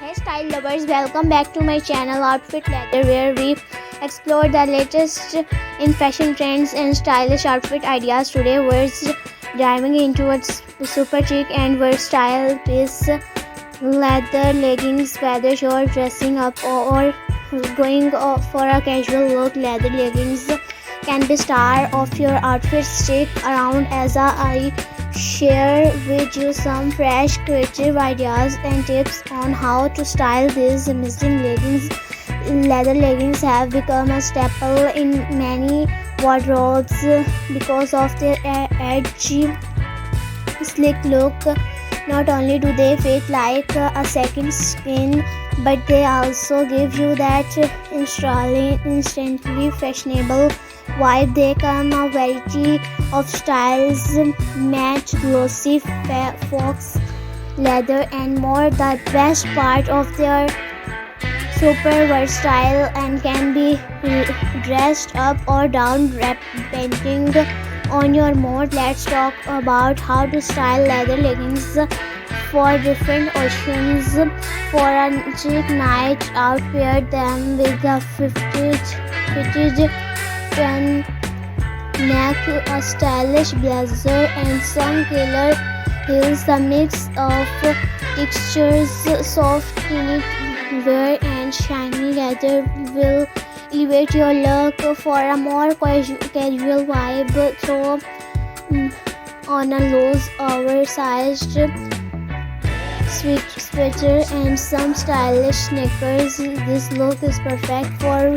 Hey style lovers, welcome back to my channel Outfit Leather, where we explore the latest in fashion trends and stylish outfit ideas. Today we're diving into a super chic and versatile piece, leather leggings. Whether you're dressing up or going for a casual look, leather leggings can be star of your outfit. Stick around as I share with you some fresh creative ideas and tips on how to style these amazing leggings. Leather leggings have become a staple in many wardrobes because of their edgy, sleek look. Not only do they fit like a second skin, but they also give you that instantly fashionable vibe. They come a variety of styles, match, glossy, fox leather and more. The best part of their super versatile and can be dressed up or down depending on your mood. Let's talk about how to style leather leggings for different occasions. For a chic night out, pair them with a fitted neck, a stylish blazer and some killer heels. The mix of textures, soft knitwear and shiny leather will elevate your look. For a more casual vibe, throw on a loose oversized sweater and some stylish sneakers. This look is perfect for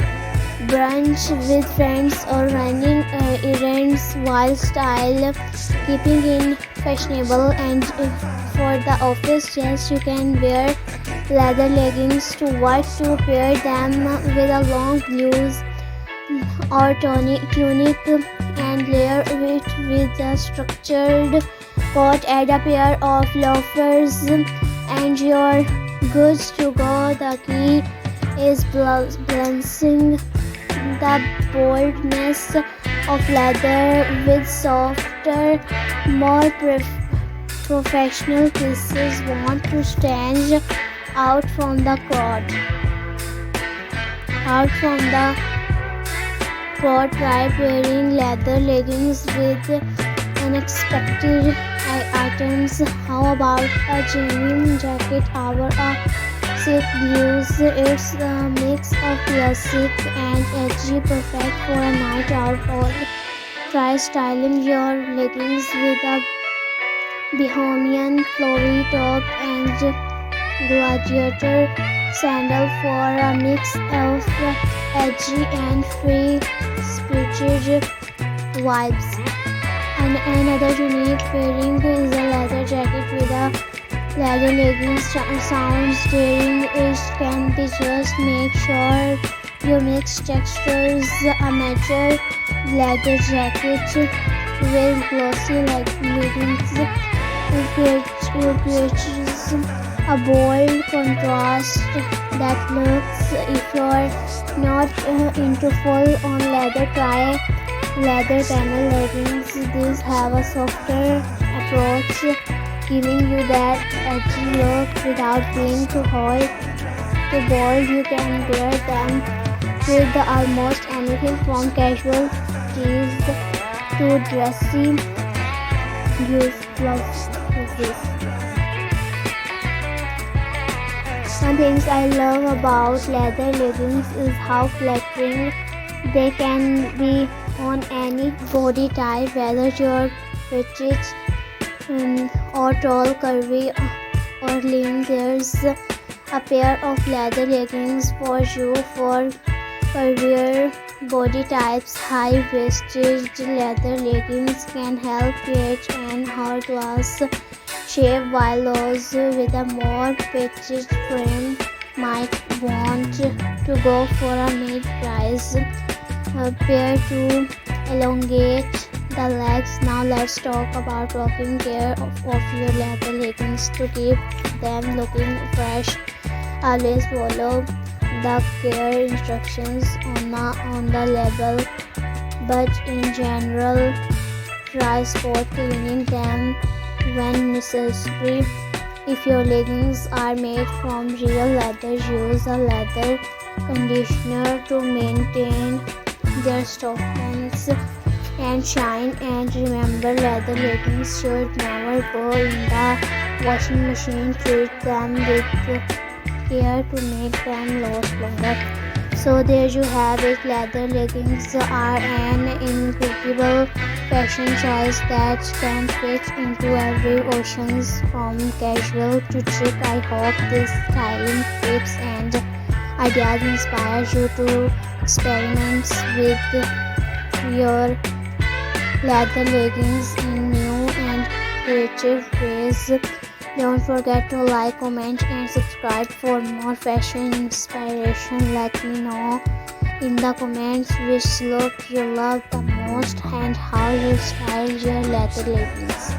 brunch with friends or running errands while style keeping in fashionable. And for the office, yes, you can wear leather leggings to work, to pair them with a long blouse or tunic and layer it with a structured coat. Add a pair of loafers and you're good to go. The key is balancing the boldness of leather with softer, more professional pieces. Want to stand out from the crowd. Try pairing leather leggings with unexpected items. How about a genuine jacket or a silk blues? It's a mix of classic and edgy, perfect for a night out. Or try styling your leggings with a bohemian flowy top and gladiator sandal for a mix of edgy and free-spirited vibes. And another unique pairing is a leather jacket with a leather leggings. Sounds daring, it can be. Just make sure you mix textures. A mature leather jacket with glossy leggings creates a bold contrast that looks. If you're not into full-on leather, try leather panel leggings. These have a softer approach, giving you that edgy look without being too hot, too bold. You can wear them with almost anything from casual tees to dressy blouses. One thing I love about leather leggings is how flattering they can be on any body type, whether you're petite or tall, curvy or lean. There's a pair of leather leggings for you. For curvier body types, high-waisted leather leggings can help create an hourglass shape, while those with a more petite frame might want to go for a mid-rise pair to elongate the legs. Now let's talk about taking care of your leather leggings to keep them looking fresh. Always follow the care instructions on the label, but in general, try spot cleaning them when necessary. If your leggings are made from real leather, use a leather conditioner to maintain their softness and shine. And remember, leather leggings should never go in the washing machine. Treat them with care to make them last longer. So there you have it. Leather leggings are an incredible fashion choice that can fit into every occasion, from casual to chic. I hope these styling tips and ideas inspire you to experiment with your leather leggings in new and creative ways. Don't forget to like, comment, and subscribe for more fashion inspiration. Let me know in the comments which look you love the most and how you style your leather leggings.